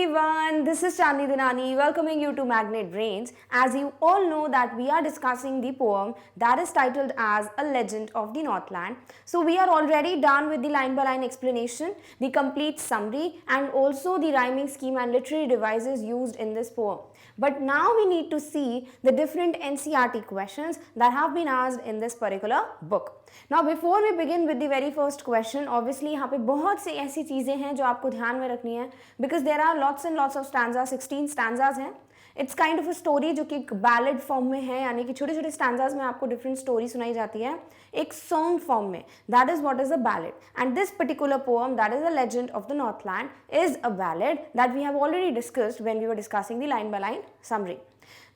everyone, this is Chandni Dinani welcoming you to Magnet Brains. As you all know that we are discussing the poem that is titled as A Legend of the Northland. So we are already done with the line by line explanation, the complete summary and also the rhyming scheme and literary devices used in this poem. But now we need to see the different NCERT questions that have been asked in this particular book. Now before we begin with the very first question, obviously यहाँ पे बहुत सी ऐसी चीज़ें हैं जो आपको ध्यान में रखनी है because there are lots and lots of stanzas, 16 stanzas हैं. It's kind of a story जो कि एक बैलेड फॉर्म में है, यानी कि छोटे छोटे स्टैंजाज में आपको डिफरेंट स्टोरी सुनाई जाती है एक सॉन्ग फॉर्म में. That is what is a ballad and this particular poem that is a legend of the Northland is a ballad that we have already discussed when we were discussing the line by line summary.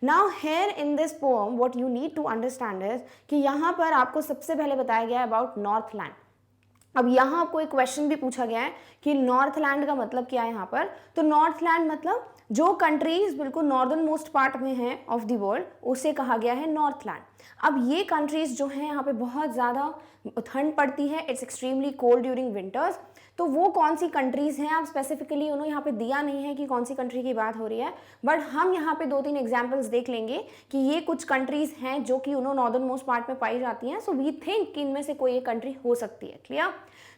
Now here in this poem what you need to understand is कि यहाँ पर आपको सबसे पहले बताया गया है about Northland. अब यहाँ आपको एक क्वेश्चन भी पूछा गया है कि नॉर्थलैंड का मतलब क्या है यहाँ पर. तो नॉर्थलैंड मतलब जो कंट्रीज बिल्कुल नॉर्दर्न मोस्ट पार्ट में है ऑफ द वर्ल्ड उसे कहा गया है नॉर्थलैंड. अब ये कंट्रीज जो हैं यहाँ पे बहुत ज़्यादा ठंड पड़ती है, it's extremely cold during winters. तो वो कौन सी कंट्रीज़ हैं आप स्पेसिफिकली उन्होंने यहाँ पे दिया नहीं है कि कौन सी कंट्री की बात हो रही है, बट हम यहाँ पे 2-3 एग्जांपल्स देख लेंगे कि ये कुछ कंट्रीज़ हैं जो कि उन्होंने नॉर्दर्न मोस्ट पार्ट में पाई जाती हैं. सो वी थिंक कि इनमें से कोई एक कंट्री हो सकती है. क्लियर.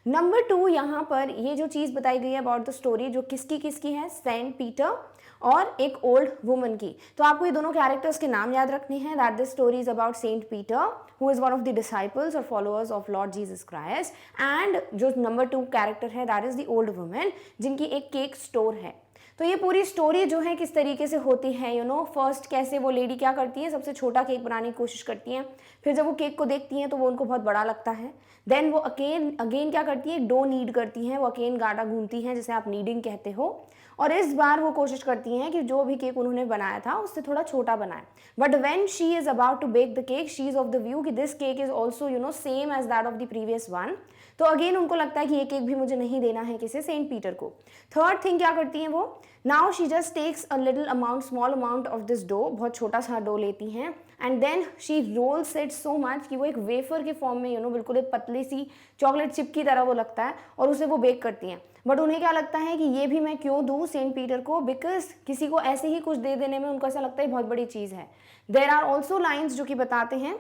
नंबर 2 यहाँ पर ये जो चीज़ बताई गई है अबाउट द स्टोरी जो किसकी है, सेंट पीटर और एक ओल्ड वुमन की. तो आपको ये दोनों कैरेक्टर्स के नाम याद रखने हैं. That this story is about Saint Peter who is one of the disciples और followers of Lord Jesus Christ and जो नंबर 2 कैरेक्टर है that is the old woman जिनकी एक केक स्टोर है. तो ये पूरी स्टोरी जो है किस तरीके से होती है फर्स्ट कैसे वो लेडी क्या करती है, सबसे छोटा केक बनाने की कोशिश करती हैं. फिर जब वो केक को देखती हैं तो वो उनको बहुत बड़ा लगता है. देन वो अगेन क्या करती है, डो नीड करती हैं, वो अगेन गाटा घूमती हैं जिसे आप नीडिंग कहते हो. और इस बार वो कोशिश करती हैं कि जो भी केक उन्होंने बनाया था उससे थोड़ा छोटा बनाए. But when she is about to bake the cake she is of the view कि this cake is also same as that of the previous one. तो अगेन उनको लगता है कि ये केक भी मुझे नहीं देना है किसी सेंट पीटर को. थर्ड थिंग क्या करती हैं वो, now she just takes a little amount, small amount of this dough, बहुत छोटा सा डो लेती हैं and then she rolls it so much कि वो एक वेफर के फॉर्म में बिल्कुल एक पतली सी चॉकलेट चिप की तरह वो लगता है और उसे वो बेक करती हैं. बट उन्हें क्या लगता है कि ये भी मैं क्यों दूँ सेंट पीटर को, बिकॉज किसी को ऐसे ही कुछ दे देने में उनको ऐसा लगता है बहुत बड़ी चीज़ है. देयर आर ऑल्सो लाइन्स जो कि बताते हैं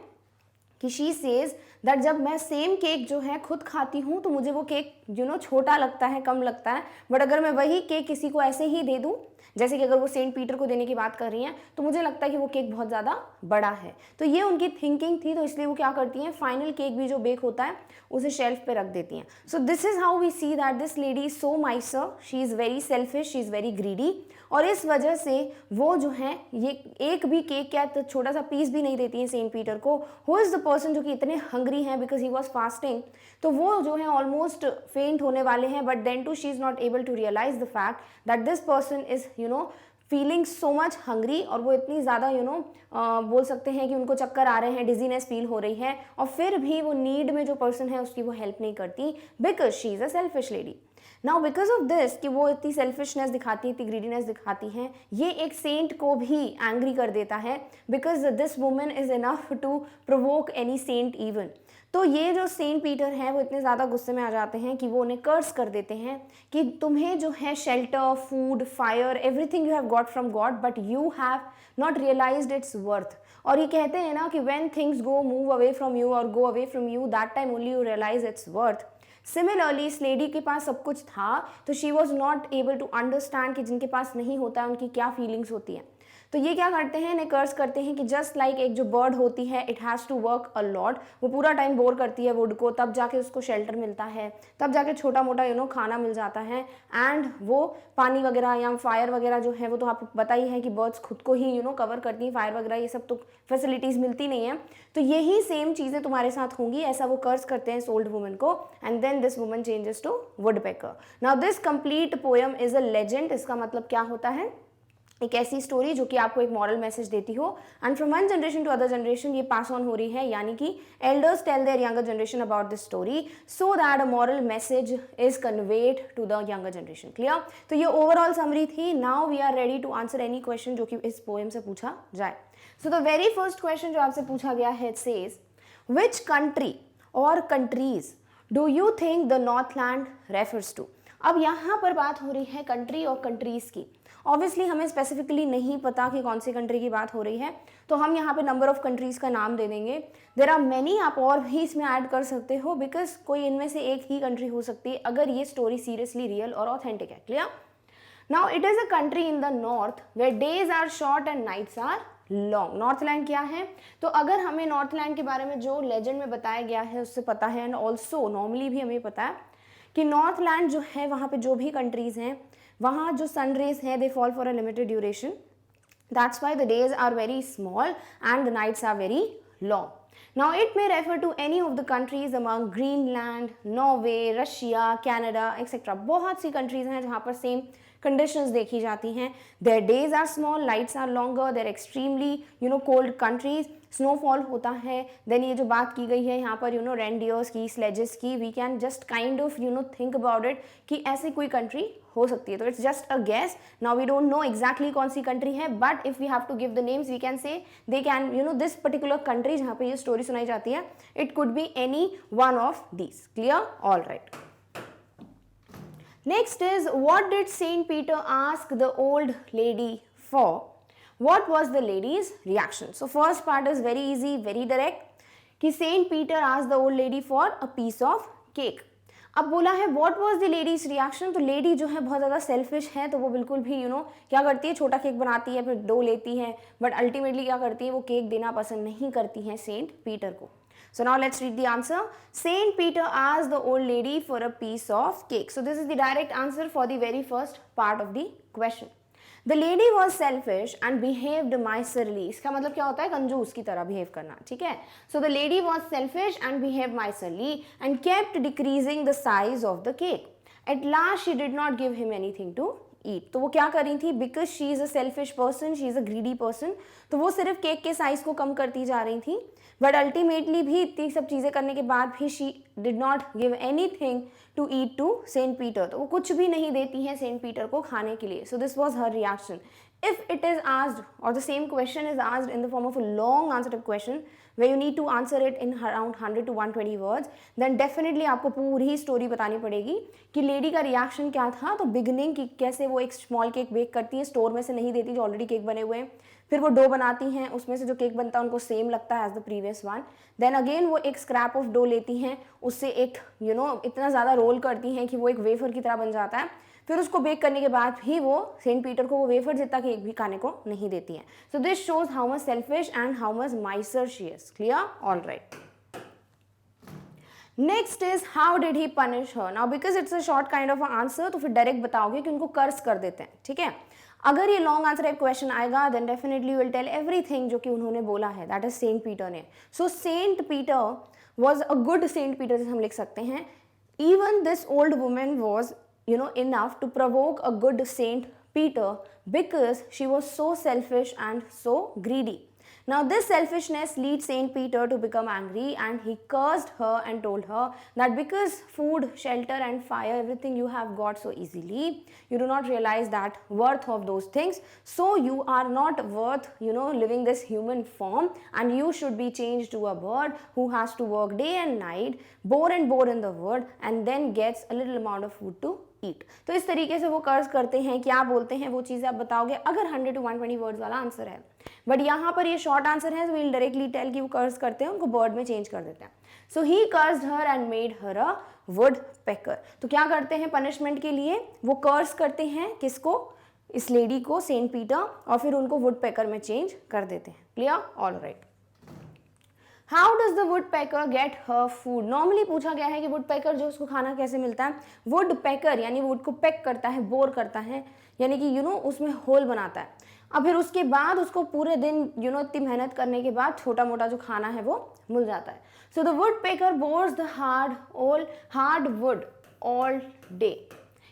कि शी सेज दैट जब मैं सेम केक जो है खुद खाती हूँ तो मुझे वो केक छोटा लगता है, कम लगता है. बट अगर मैं वही केक किसी को ऐसे ही दे दूँ, जैसे कि अगर वो सेंट पीटर को देने की बात कर रही हैं, तो मुझे लगता है कि वो केक बहुत ज़्यादा बड़ा है. तो ये उनकी थिंकिंग थी. तो इसलिए वो क्या करती हैं, फाइनल केक भी जो बेक होता है उसे शेल्फ पे रख देती हैं. So this is how we see that this lady is so miser, she is very selfish, she is very greedy. और इस वजह से वो जो है ये एक भी केक क्या तो छोटा सा पीस भी नहीं देती है सेंट पीटर को, हु इज़ द पर्सन जो कि इतने हंग्री हैं बिकॉज ही वॉज फास्टिंग. तो वो जो है ऑलमोस्ट फेंट होने वाले हैं. But then too she is not able to realize the fact that this person is feeling so much hungry. और वो इतनी ज़्यादा बोल सकते हैं कि उनको चक्कर आ रहे हैं, डिजीनेस फील हो रही है, और फिर भी वो नीड में जो पर्सन है उसकी वो हेल्प नहीं करती because she is a selfish lady. Now because of this कि वो इतनी सेल्फिशनेस दिखाती है, इतनी ग्रीडीनेस दिखाती हैं, ये एक सेंट को भी एंग्री कर देता है because this woman is enough to provoke any saint even. तो ये जो सेंट पीटर हैं वो इतने ज़्यादा गुस्से में आ जाते हैं कि वो उन्हें कर्स कर देते हैं कि तुम्हें जो है shelter, food, fire, everything you have got from God but you have not realised its worth. और ये कहते हैं ना कि when things go move away from you और go away from you that time only you realise its worth. Similarly इस lady के पास सब कुछ था तो she was not able to understand कि जिनके पास नहीं होता है उनकी क्या फीलिंग्स होती हैं. तो ये क्या करते हैं, इन्हें कर्स करते हैं कि जस्ट लाइक एक जो बर्ड होती है it has to work a lot, वो पूरा टाइम बोर करती है वुड को, तब जाके उसको शेल्टर मिलता है, तब जाके छोटा मोटा खाना मिल जाता है. एंड वो पानी वगैरह या फायर वगैरह जो है वो तो आपको पता ही है कि बर्ड्स खुद को ही कवर करती हैं, फायर वगैरह ये सब तो फैसिलिटीज़ मिलती नहीं है. तो यही सेम चीज़ें तुम्हारे साथ होंगी, ऐसा वो कर्स करते हैं इस ओल्ड वुमन को. And then this woman changes to woodpecker. Now this complete poem is a legend. इसका मतलब क्या होता है, एक ऐसी स्टोरी जो कि आपको एक मॉरल मैसेज देती हो and from one generation to other generation ये पास ऑन हो रही है, यानी कि elders tell their younger generation about this story so that a moral message is conveyed to the younger generation. Clear. तो ये ओवरऑल समरी थी. Now we are ready to answer any question जो कि इस पोएम से पूछा जाए. So the very first question जो आपसे पूछा गया है, it says which country or countries do you think the Northland refers to. अब यहाँ पर बात हो रही है कंट्री और कंट्रीज़ की। ऑब्वियसली हमें स्पेसिफिकली नहीं पता कि कौन सी कंट्री की बात हो रही है, तो हम यहाँ पे नंबर ऑफ कंट्रीज़ का नाम दे देंगे। देयर आर मैनी, आप और भी इसमें ऐड कर सकते हो, बिकॉज कोई इनमें से एक ही कंट्री हो सकती है अगर ये स्टोरी सीरियसली रियल और ऑथेंटिक है। Clear? Now it is a country in the north where days are short and nights are long. Northland क्या है? तो अगर हमें नॉर्थलैंड के बारे में जो लेजेंड में बताया गया है उससे पता है, एंड ऑल्सो नॉर्मली भी हमें पता है कि नॉर्थलैंड जो है वहाँ पे जो भी कंट्रीज़ हैं वहाँ जो सन रेज है they fall for a limited duration, that's why the days are very small and the nights are very long. Now it may refer to any of the countries among Greenland, Norway, Russia, Canada, etc. बहुत सी countries हैं जहाँ पर same conditions देखी जाती हैं. Their days are small, nights are longer, they're extremely cold countries. Snowfall होता है. Then ये जो बात की गई है यहाँ पर रेंडियर्स की, स्लेजेस की, we can just kind of think about it कि ऐसी कोई कंट्री हो सकती है. तो it's just a guess. Now we don't know exactly कौन सी कंट्री है, but if we have to give the names we can say they can this particular country जहाँ पे ये स्टोरी सुनाई जाती है, it could be any one of these. Clear? All right. Next is, what did Saint Peter ask the old lady for? What was the lady's reaction? So first part is very easy, very direct कि Saint Peter asked the old lady for a piece of cake. अब बोला है what was the lady's reaction, तो lady जो है बहुत ज़्यादा selfish है, तो वो बिल्कुल भी क्या करती है, छोटा केक बनाती है, फिर डो लेती है, बट अल्टीमेटली क्या करती है, वो केक देना पसंद नहीं करती है सेंट पीटर को. So now let's read the answer. Saint Peter asked the old lady for a piece of cake. So this is the direct answer for the very first part of the question. The lady was selfish and behaved miserly. इसका मतलब क्या होता है? कंजूस की तरह behave करना. ठीक है? So the lady was selfish and behaved miserly and kept decreasing the size of the cake. At last she did not give him anything to eat. तो वो क्या कर रही थी? Because she is a selfish person, she is a greedy person. तो वो सिर्फ cake के साइज को कम करती जा रही थी. बट अल्टीमेटली भी इतनी सब चीज़ें करने के बाद भी she did not give anything to eat to Saint Peter. तो वो कुछ भी नहीं देती हैं सेंट पीटर को खाने के लिए. So this was her reaction. If it is asked or the same question is asked in the form of a long answer question where you need to answer it in around 100 to 120 words, then definitely आपको पूरी story बतानी पड़ेगी कि lady का reaction क्या था. तो beginning की कैसे वो एक स्मॉल केक बेक करती है, स्टोर में से नहीं देती जो ऑलरेडी केक बने हुए हैं, फिर वो डो बनाती हैं, उसमें से जो केक बनता है उनको सेम लगता है as the previous one. Then again वो एक स्क्रैप ऑफ डो लेती हैं, उससे एक इतना ज़्यादा रोल करती हैं कि वो एक वेफर की तरह बन जाता है. फिर उसको बेक करने के बाद भी वो सेंट पीटर को वो वेफर जितना केक भी खाने को नहीं देती हैं. So this shows how much selfish and how much Mysore she is. Clear? All right. Next is how did he punish her. Now because it's a short kind of answer, तो फिर direct बताओगे कि उनको कर्स कर देते हैं. ठीक है? अगर ये लॉन्ग आंसर टाइप क्वेश्चन आएगा then definitely will tell everything जो कि उन्होंने बोला है, दैट इज सेंट पीटर ने. So Saint Peter was a good Saint Peter, जैसे हम लिख सकते हैं. Even this old women was enough to provoke a good Saint Peter because she was so selfish and so greedy. Now this selfishness leads Saint Peter to become angry and he cursed her and told her that because food, shelter and fire, everything you have got so easily, you do not realize that worth of those things. So you are not worth, living this human form and you should be changed to a bird who has to work day and night, bore and bore in the wood and then gets a little amount of food to ईट. तो इस तरीके से वो कर्ज करते हैं. क्या बोलते हैं वो चीज़ें आप बताओगे अगर 100 to 120 वर्ड्स वाला आंसर है. बट यहाँ पर ये शॉर्ट आंसर है, विल डायरेक्टली टेल कि वो कर्ज करते हैं, उनको बर्ड में चेंज कर देते हैं. So he cursed her and made her a woodpecker. तो क्या करते हैं पनिशमेंट के लिए? वो कर्ज करते हैं किसको? इस लेडी को, सेंट पीटर, और फिर उनको वुड पेकर में चेंज कर देते हैं. Clear? All right. How does the wood packer get her food. Normally पूछा गया है कि वुड पैकर जो उसको खाना कैसे मिलता है. वुड पैकर यानी वुड को पैक करता है, बोर करता है, यानी कि उसमें होल बनाता है. अब फिर उसके बाद उसको पूरे दिन इतनी मेहनत करने के बाद छोटा मोटा जो खाना है वो मिल जाता है. So the woodpecker bores the hard wood all day.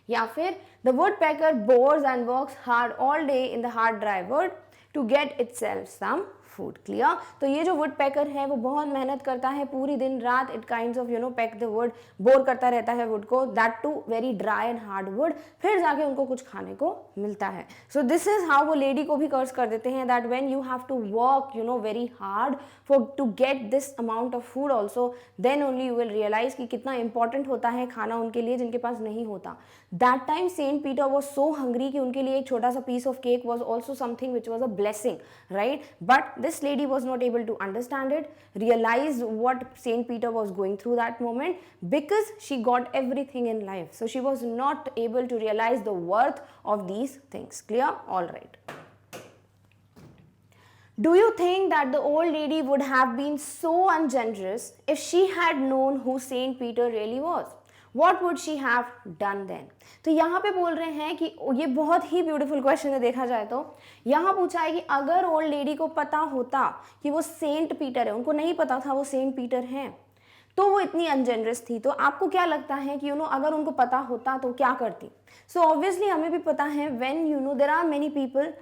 या फिर the woodpecker bores and works hard all day in the hard dry wood to get itself some food. Clear? तो ये जो वुड पैकर है वो बहुत मेहनत करता है पूरी दिन रात, it kinds of pack the wood, bore करता रहता है वुड को, that to very dry and hard wood, फिर जाके उनको कुछ खाने को मिलता है। सो दिस इज हाउ वो लेडी को भी कर्ज कर देते हैं that when you have to work very hard for to get this amount of food also, then only you will realise कि कितना इंपॉर्टेंट होता है खाना उनके लिए जिनके पास नहीं होता। That time Saint Peter was so hungry कि उनके लिए एक छोटा सा piece of cake was also something which was a blessing, right? But this lady was not able to understand it, realize what Saint Peter was going through that moment, because she got everything in life. So she was not able to realize the worth of these things. Clear? All right. Do you think that the old lady would have been so ungenerous if she had known who Saint Peter really was? What would she have done then? तो यहाँ पे बोल रहे हैं कि ये बहुत ही beautiful question है देखा जाए तो। यहाँ पूछा है कि अगर ओल्ड लेडी को पता होता कि वो सेंट पीटर है, उनको नहीं पता था वो सेंट पीटर हैं, तो वो इतनी अनजेनरस थी, तो आपको क्या लगता है कि अगर उनको पता होता तो क्या करती? सो ऑब्वियसली हमें भी पता है when there are many people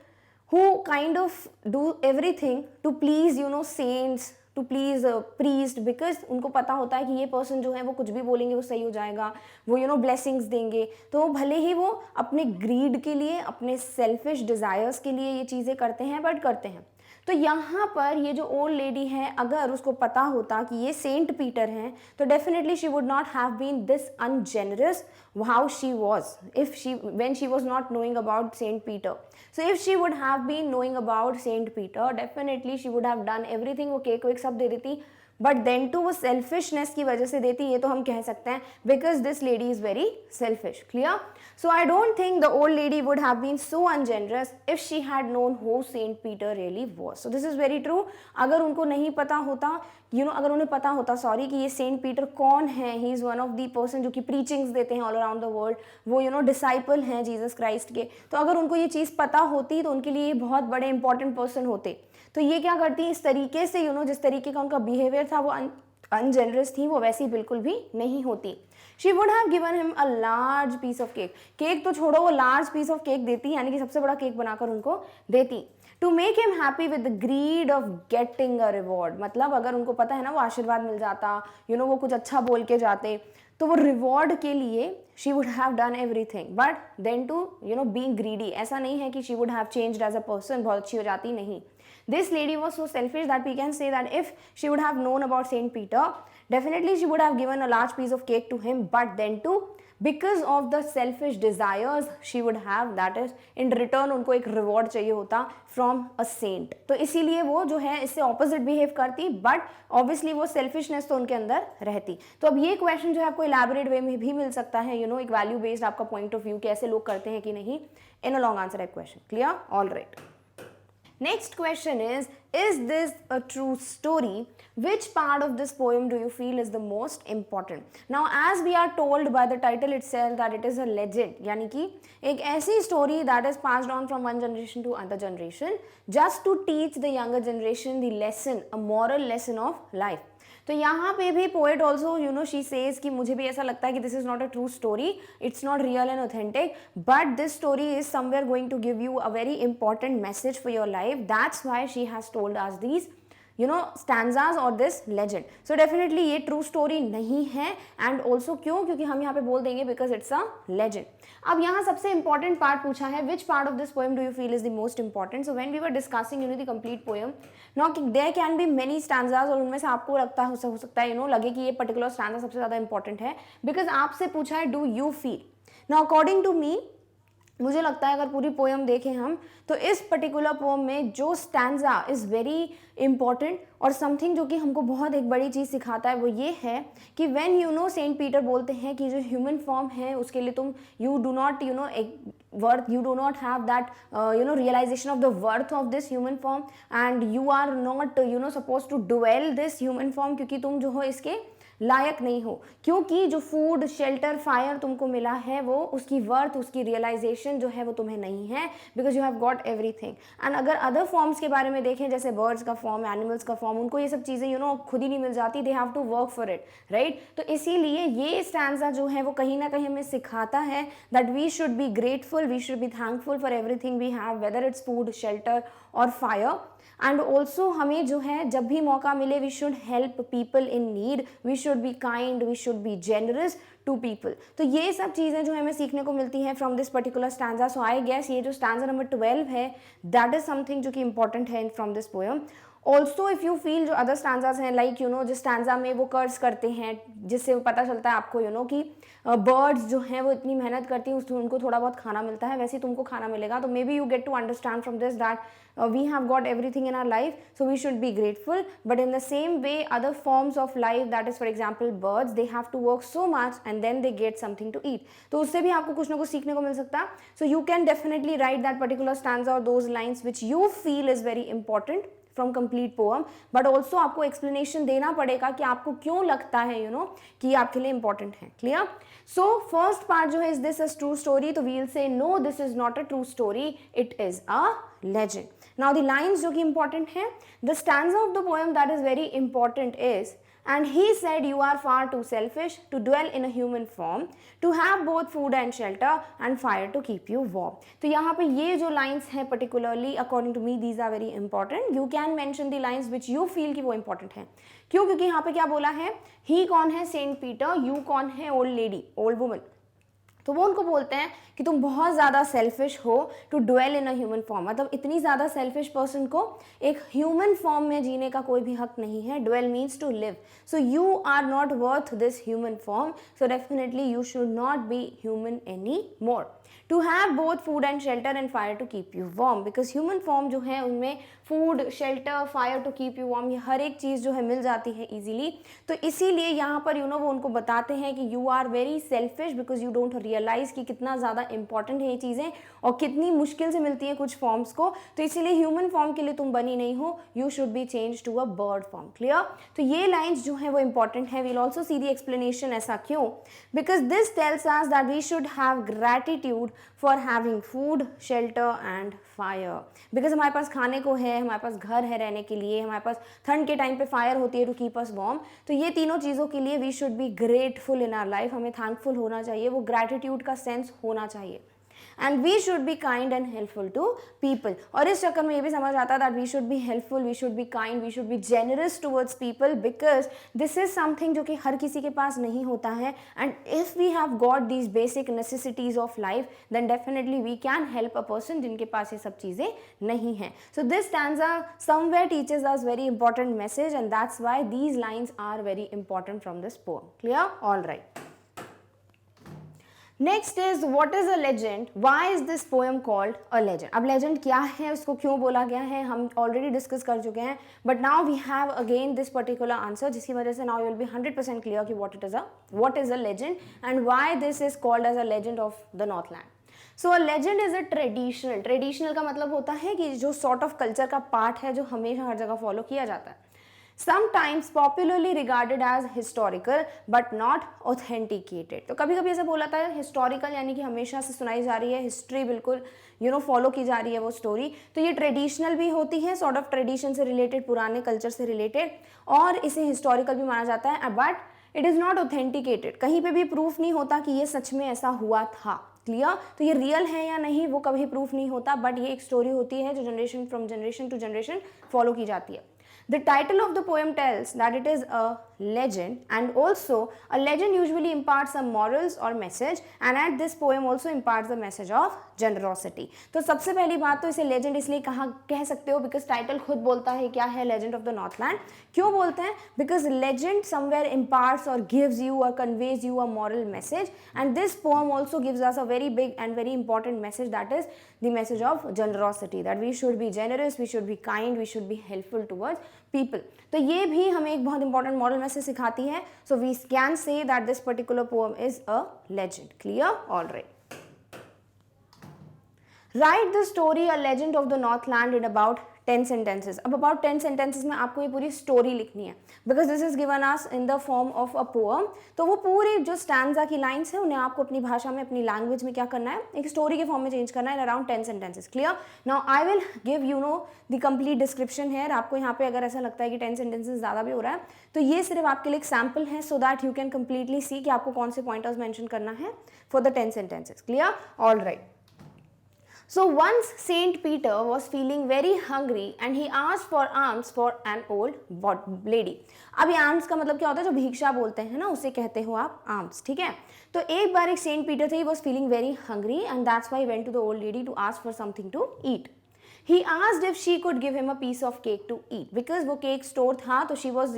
who kind of do everything to please saints, to please priest, because उनको पता होता है कि ये पर्सन जो है वो कुछ भी बोलेंगे वो सही हो जाएगा, वो ब्लेसिंग्स देंगे, तो भले ही वो अपने ग्रीड के लिए, अपने सेल्फिश डिज़ायर्स के लिए ये चीज़ें करते हैं, बट करते हैं। तो यहाँ पर ये जो ओल्ड लेडी है, अगर उसको पता होता कि ये सेंट पीटर हैं, तो definitely she would not have been this ungenerous how she was if she when she was not knowing about Saint Peter. So if she would have been knowing about Saint Peter, definitely she would have done everything, वो cake वेक सब दे देती, but then to वो selfishness की वजह से देती, ये तो हम कह सकते हैं, because this lady is very selfish. Clear? So I don't think the old lady would have been so ungenerous if she had known who Saint Peter really was. So this is very true. अगर उनको नहीं पता होता, अगर उन्हें पता होता कि ये सेंट पीटर कौन है, he is one of the person जो कि प्रीचिंग्स देते हैं ऑल अराउंड द वर्ल्ड, वो डिसाइपल हैं जीसस क्राइस्ट के, तो अगर उनको ये चीज़ पता होती तो उनके लिए ये बहुत बड़े इंपॉर्टेंट पर्सन होते। तो ये क्या करती, इस तरीके से जिस तरीके का उनका बिहेवियर था वो अनजेनरस थी, वो वैसी बिल्कुल भी नहीं होती। She would have given him a large piece of cake, cake तो छोड़ो, वो लार्ज पीस ऑफ केक देती, यानी कि सबसे बड़ा केक बनाकर उनको देती, to make him happy with the greed of getting a reward. मतलब अगर उनको पता है ना वो आशीर्वाद मिल जाता, वो कुछ अच्छा बोल के जाते, तो वो रिवॉर्ड के लिए she would have done everything, but then to being greedy, ऐसा नहीं है कि she would have changed as a person, बहुत अच्छी हो जाती, नहीं। This lady was so selfish that we can say that if she would have known about Saint Peter, definitely she would have given a large piece of cake to him, but then too, because of the selfish desires she would have, that is in return उनको एक reward चाहिए होता from a saint, तो इसीलिए वो जो है इससे opposite behave करती, but obviously वो selfishness तो उनके अंदर रहती। तो अब ये question जो है आपको elaborate way में भी मिल सकता है, एक value based आपका point of view कि ऐसे लोग करते हैं कि नहीं, in a long answer type question. Clear? All right. Next question is this a true story? Which part of this poem do you feel is the most important? Now as we are told by the title itself that it is a legend, यानी कि एक ऐसी story that is passed on from one generation to another generation just to teach the younger generation the lesson, a moral lesson of life. तो यहाँ पे भी poet also she says कि मुझे भी ऐसा लगता है कि this is not a true story, it's not real and authentic, but this story is somewhere going to give you a very important message for your life, that's why she has told us these stanzas or this legend. So definitely ये true story नहीं है, and also क्योंकि हम यहाँ पे बोल देंगे because it's a legend. अब यहाँ सबसे important part पूछा है, which part of this poem do you feel is the most important? So when we were discussing the complete poem, now there can be many stanzas और उनमें से आपको लगता हो सकता है लगे कि ये particular stanza सबसे ज़्यादा important है, because आपसे पूछा है do you feel. Now according to me, मुझे लगता है अगर पूरी पोएम देखें हम, तो इस पर्टिकुलर पोएम में जो स्टैंजा इज़ वेरी इंपॉर्टेंट और समथिंग जो कि हमको बहुत एक बड़ी चीज़ सिखाता है, वो ये है कि व्हेन सेंट पीटर बोलते हैं कि जो ह्यूमन फॉर्म है उसके लिए तुम you do not worth, you do not have that realization of the worth of this human form, and you are not supposed to dwell this human form, क्योंकि तुम जो हो इसके लायक नहीं हो, क्योंकि जो फूड शेल्टर फायर तुमको मिला है वो उसकी वर्थ, उसकी रियलाइजेशन जो है वो तुम्हें नहीं है, because you have got everything. And अगर अदर फॉर्म्स के बारे में देखें, जैसे बर्ड्स का फॉर्म, एनिमल्स का फॉर्म, उनको ये सब चीज़ें खुद ही नहीं मिल जाती, they have to work for it, right. तो इसीलिए ये स्टैंजा जो है वो कहीं ना कहीं हमें सिखाता है that we should be grateful, we should be thankful for everything we have, whether it's food, shelter और फायर। एंड ऑल्सो हमें जो है जब भी मौका मिले we should help people in need, we should be kind, we should be generous to people. तो ये सब चीज़ें जो हमें सीखने को मिलती हैं from this particular stanza. So I guess ये जो स्टैंजा नंबर 12 है दैट इज समथिंग जो कि इंपॉर्टेंट है from this poem. Also if you feel जो अदर स्टैंजाज हैं, लाइक जिस स्टैंजा में वो कर्ज करते हैं, जिससे वो पता चलता है आपको कि बर्ड्स जो हैं वो इतनी मेहनत करती हैं, उससे उनको थोड़ा बहुत खाना मिलता है, वैसे ही तुमको खाना मिलेगा। तो maybe you get to understand from this that we have got everything in our life, so we should be grateful. But in the same way, other forms of life, that is for example birds, they have to work so much and then they get something to eat. तो उससे भी आपको कुछ ना कुछ सीखने को मिल सकता है. So you can definitely write that particular stanza or those lines which you feel is very important from complete poem, but also आपको explanation देना पड़ेगा कि आपको क्यों लगता है कि ये आपके लिए important है. Clear? So first part जो है, is this a true story? तो we'll say no, this is not a true story, it is a legend. Now the lines जो कि important है, the stanza of the poem that is very important is, and he said you are far too selfish to dwell in a human form, to have both food and shelter and fire to keep you warm. तो यहाँ पे ये जो lines हैं particularly according to me these are very important. You can mention the lines which you feel कि वो important हैं. क्यों? क्योंकि यहाँ पे क्या बोला है, he कौन है, सेंट पीटर, you कौन है, ओल्ड लेडी, ओल्ड वुमन। तो वो उनको बोलते हैं कि तुम बहुत ज़्यादा सेल्फिश हो to dwell in a human form, मतलब इतनी ज़्यादा सेल्फिश पर्सन को एक ह्यूमन फॉर्म में जीने का कोई भी हक नहीं है. Dwell means to live. So you are not worth this human form, so definitely you should not be human any more. To have both food and shelter and fire to keep you warm, because human form जो है उनमें food, shelter, fire to keep you warm, ये हर एक चीज़ जो है मिल जाती है इजीली. तो इसीलिए यहाँ पर वो उनको बताते हैं कि you are very selfish because you don't realise कि कितना ज़्यादा इंपॉर्टेंट है ये चीज़ें और कितनी मुश्किल से मिलती हैं कुछ फॉर्म्स को. तो इसीलिए ह्यूमन फॉर्म के लिए तुम बनी नहीं हो, you should be change to a bird form. Clear? तो ये लाइन्स जो है वो इंपॉर्टेंट है. We'll also see the explanation. ऐसा क्यों? Because this tells us that we should have gratitude for having food, shelter and fire. Because हमारे पास खाने को है, हमारे पास घर है रहने के लिए, हमारे पास ठंड के टाइम पे फायर होती है टू कीप अस वार्म. तो ये तीनों चीज़ों के लिए we should be grateful in our life. हमें थैंकफुल होना चाहिए, वो ग्रैटिट्यूड का सेंस होना चाहिए. And we should be kind and helpful to people. और इस चक्कर में ये भी समझ आता है that we should be helpful, we should be kind, we should be generous towards people, because this is something जो कि हर किसी के पास नहीं होता है. And if we have got these basic necessities of life then definitely we can help a person जिनके पास ये सब चीज़ें नहीं हैं. So this stanza somewhere teaches us very important message and that's why these lines are very important from this poem. Clear? All right. Next is what is a legend, why is this poem called a legend. अब legend क्या है, उसको क्यों बोला गया है, हम already discuss कर चुके हैं, but now we have again this particular answer, जिसकी वजह से now you will be 100% clear कि what is a legend and why this is called as a legend of the Northland. So a legend is a traditional का मतलब होता है कि जो सॉर्ट ऑफ कल्चर का पार्ट है जो हमेशा हर जगह फॉलो किया जाता है. Sometimes popularly regarded as historical but not authenticated. तो कभी कभी ऐसा बोला था हिस्टोरिकल यानी कि हमेशा से सुनाई जा रही है, हिस्ट्री बिल्कुल फॉलो की जा रही है वो स्टोरी. तो ये ट्रेडिशनल भी होती है, सॉर्ट ऑफ ट्रेडिशन से रिलेटेड, पुराने कल्चर से रिलेटेड, और इसे हिस्टोरिकल भी माना जाता है. But it is not authenticated. कहीं पे भी प्रूफ नहीं होता कि ये सच में ऐसा हुआ था. क्लियर? तो ये रियल है या नहीं वो कभी प्रूफ नहीं होता, बट ये एक स्टोरी होती है जो generation from generation to generation follow की जाती है. The title of the poem tells that it is a legend, and also a legend usually imparts some morals or message, and at this poem also imparts the message of generosity. तो सबसे पहली बात तो इसे legend इसलिए कह सकते हो because title खुद बोलता है क्या है legend of the Northland. क्यों बोलते हैं? Because legend somewhere imparts or gives you or conveys you a moral message, and this poem also gives us a very big and very important message, that is the message of generosity, that we should be generous, we should be kind, we should be helpful towards people. तो ये भी हमें एक बहुत important moral message सिखाती है. So we can say that this particular poem is a legend. Clear? All right. Write the story a legend of the Northland in about 10 sentences. अब about 10 sentences में आपको ये पूरी स्टोरी लिखनी है, because this is given us in the form of a poem. तो वो पूरी जो स्टैंजा की लाइन्स है उन्हें आपको अपनी भाषा में, अपनी लैंग्वेज में क्या करना है, एक स्टोरी के फॉर्म में चेंज करना है in around 10 sentences. Clear? Now I will give you know the complete description है. आपको यहाँ पे अगर ऐसा लगता है कि 10 sentences ज़्यादा भी हो रहा है तो ये सिर्फ आपके लिए एक सैम्पल है, so that you can completely see कि आपको कौन से पॉइंटर्स मेंशन करना है for the 10 sentences. Clear? All right. So once Saint Peter was feeling very hungry and he asked for alms for an old lady. अब ये alms का मतलब क्या होता है, जो भिक्षा बोलते हैं ना, उसे कहते हो आप alms. ठीक है? तो एक बार एक सेंट पीटर थे, he was feeling very hungry and that's why he went to the old lady to ask for something to eat. He asked if she could give him a piece of cake to eat because वो cake store था, तो she was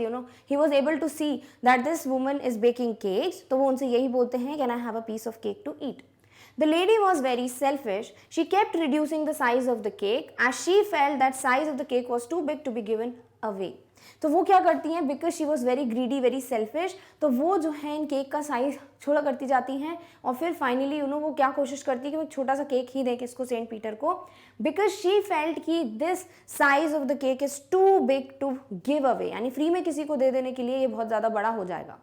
he was able to see that this woman is baking cakes. तो वो उनसे यही बोलते हैं, can I have a piece of cake to eat? The lady was very selfish. She kept reducing the size of the cake as she felt that size of the cake was too big to be given away. तो वो क्या करती हैं, because she was very greedy, very selfish, तो वो जो है इन cake का साइज छोटा करती जाती हैं और फिर फाइनली वो क्या कोशिश करती है कि वो एक छोटा सा केक ही दें किसको, सेंट पीटर को, बिकॉज शी फेल्ट कि this size of the cake is too big to give away, यानी फ्री में किसी को दे देने के लिए ये बहुत ज़्यादा बड़ा हो जाएगा.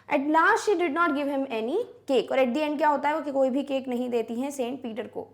At last she did not give him any cake. और at the end क्या होता है वो कि कोई भी केक नहीं देती हैं सेंट पीटर को.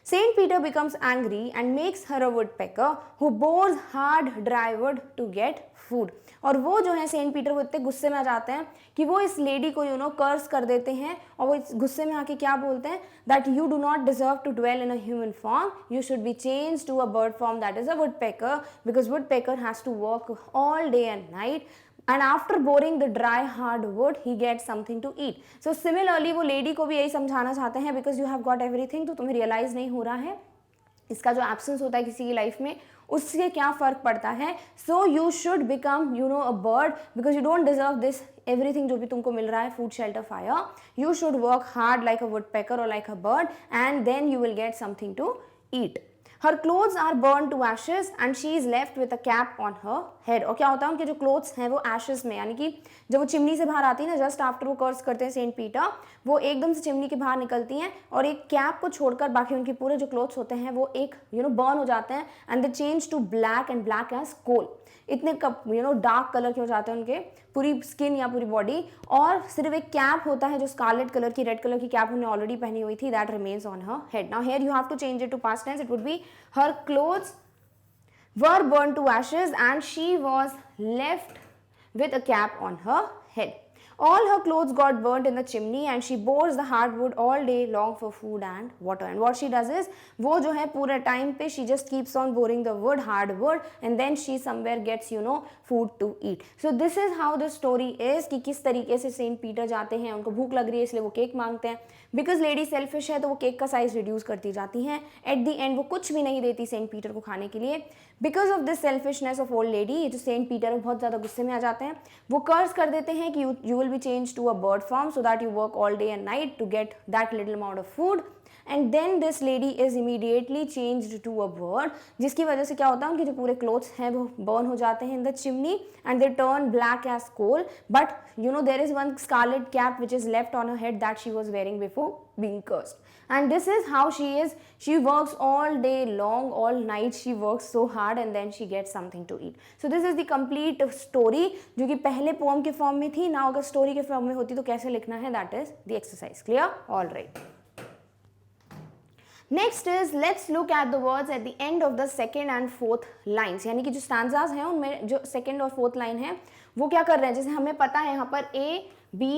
Saint Peter becomes angry and makes her a woodpecker who bores hard dry wood to get food. और वो जो है सेंट पीटर वो इतने गुस्से में आ जाते हैं कि वो इस लेडी को कर्स कर देते हैं और वो इस गुस्से में आके क्या बोलते हैं, that you do not deserve to dwell in a human form, you should be changed to a bird form, that is a woodpecker, because woodpecker has to work all day and night. And after boring the dry hard wood, he gets something to eat. So similarly वो lady को भी यही समझाना चाहते हैं, because you have got everything, तो तुम्हें realise नहीं हो रहा है इसका जो एब्सेंस होता है किसी की लाइफ में उससे क्या फ़र्क पड़ता है. So you should become a bird because you don't deserve this everything जो भी तुमको मिल रहा है, food shelter fire. You should work hard like a woodpecker और like a bird and then you will get something to eat. Her clothes are burned to ashes and she is left with a cap on her head. और क्या होता है उनके जो clothes हैं वो ashes में, यानी कि जब वो चिमनी से बाहर आती है ना, जस्ट आफ्टर वो कर्स करते हैं सेंट पीटर, वो एकदम से चिमनी के बाहर निकलती हैं और एक कैप को छोड़कर बाकी उनके पूरे जो क्लोथ्स होते हैं वो एक बर्न हो जाते हैं and they change to black and black as coal. इतने डार्क कलर के हो जाते हैं उनके पूरी स्किन या पूरी बॉडी, और सिर्फ एक कैप होता है जो स्कारलेट कलर की, रेड कलर की कैप उन्होंने ऑलरेडी पहनी हुई थी, that remains on her head. Now here you have to change it to past tense. It would be her clothes were burn to ashes and she was left with a cap on her head. All her clothes got burnt in the chimney and she bores the hardwood all day long for food and water. And what she does is, वो जो है पूरे time पे she just keeps on boring the wood, hardwood, and then she somewhere gets food to eat. So this is how the story is कि किस तरीके से Saint Peter जाते हैं, उनको भूख लग रही है इसलिए वो केक मांगते हैं. बिकॉज लेडी सेल्फिश है तो वो केक का साइज रिड्यूस करती जाती हैं. एट द एंड वो कुछ भी नहीं देती सेंट पीटर को खाने के लिए. Because of this selfishness of old lady, ये जो सेंट पीटर है बहुत ज़्यादा गुस्से में आ जाते हैं. वो कर्स कर देते हैं कि you will be change to a bird form so that you work all day and night to get that little amount of food. And then this lady is immediately changed to a bird, जिसकी वजह से क्या होता है उनके जो पूरे clothes हैं वो बर्न हो जाते हैं in the chimney and they turn black as coal. But there is one scarlet cap which is left on her head that she was wearing before being cursed. And this is how she works all day long, all night she works so hard and then she gets something to eat. So this is the complete story जो कि पहले poem के form में थी. now अगर story के form में होती तो कैसे लिखना है, that is the exercise. Clear? All right. Next is let's look at the words at the end of the second and fourth lines. यानी कि जो stanzas हैं उनमें जो second और fourth line है वो क्या कर रहे हैं, जैसे हमें पता है यहाँ पर A B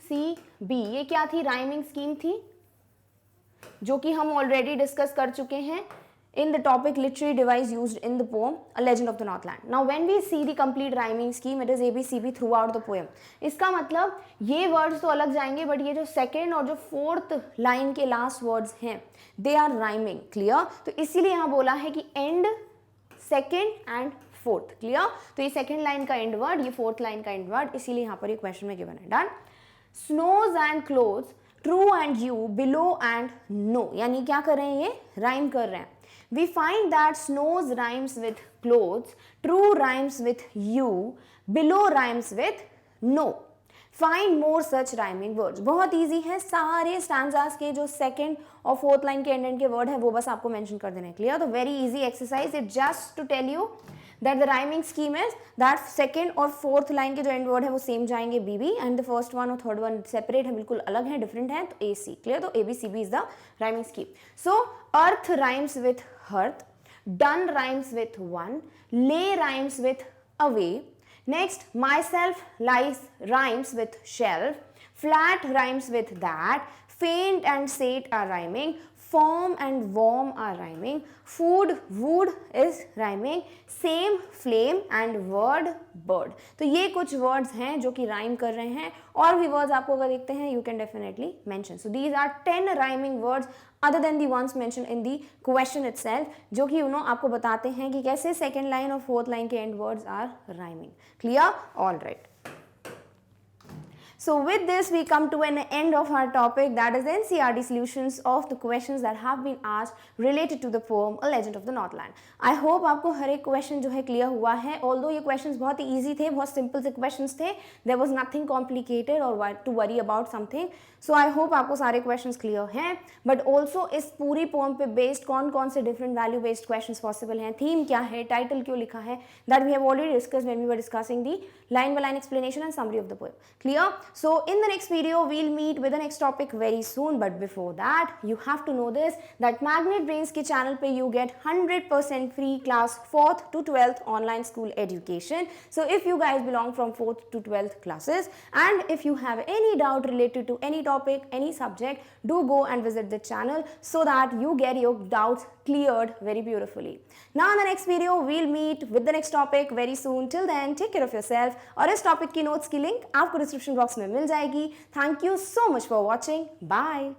C B ये क्या थी, राइमिंग स्कीम थी जो कि हम ऑलरेडी डिस्कस कर चुके हैं in the topic literary device used in the poem A Legend of the Northland. Now when we see the complete rhyming scheme, it is ABCB throughout the poem. इसका मतलब ये वर्ड्स तो अलग जाएंगे but ये जो सेकेंड और जो फोर्थ लाइन के लास्ट वर्ड्स हैं दे आर राइमिंग. क्लियर? तो इसीलिए यहाँ बोला है कि end second and fourth. Clear? तो ये सेकेंड लाइन का एंड वर्ड, ये फोर्थ लाइन का एंड वर्ड, इसीलिए यहाँ पर ये क्वेश्चन में गिवन है. Done. Snows and clothes, true and you, below and know, यानी क्या कर रहे हैं, ये राइम कर रहे हैं. We find that snows rhymes with clothes, true rhymes with you, below rhymes with no. Find more such rhyming words. बहुत ईजी है, सारे स्टैंजास के जो सेकंड और फोर्थ लाइन के एंड के वर्ड है वो बस आपको मेंशन कर देना है। क्लियर? तो very easy exercise, it just to tell you that the rhyming scheme is that second और fourth line के जो end word है वो same जाएंगे BB and the first one और third one separate है, बिल्कुल अलग है, different है, तो AC। clear? तो ABCB is the rhyming scheme. So earth rhymes with hearth, done rhymes with one, lay rhymes with away, next myself lies rhymes with shelf, flat rhymes with that, faint and sate are rhyming, form and warm are rhyming, food wood is rhyming, same flame and word bird। तो ये कुछ words हैं जो कि rhyme कर रहे हैं, और भी वर्ड्स आपको अगर देखते हैं you can definitely mention. So these are 10 rhyming words other than the ones mentioned in the question itself, जो कि आपको बताते हैं कि कैसे सेकेंड लाइन और फोर्थ लाइन के end words are rhyming. Clear? All right. So with this we come to an end of our topic, that is NCERT solutions of the questions that have been asked related to the poem A Legend of the Northland. I hope आपको हर एक question जो है clear हुआ है। Although ये questions बहुत ही easy थे, बहुत सिंपल से क्वेश्चंस थे, देयर वाज नथिंग कॉम्प्लिकेटेड और to worry about something. So I hope आपको सारे क्वेश्चंस क्लियर हैं। बट ऑल्सो इस पूरी पोम पे बेस्ड कौन कौन से different value based questions possible हैं, थीम क्या है, टाइटल क्यों लिखा है, that we have already discussed when we were discussing the line by line explanation and summary of the poem. Clear? So in the next video we'll meet with the next topic very soon, but before that you have to know this, that Magnet Brains के channel पे you get 100% free class 4th to 12th online school education. So if you guys belong from 4th to 12th classes and if you have any doubt related to any topic, any subject, do go and visit the channel so that you get your doubts cleared very beautifully. Now in the next video we'll meet with the next topic very soon. Till then take care of yourself, और इस topic की notes की link आपको description box में मिल जाएगी। Thank you so much for watching, bye.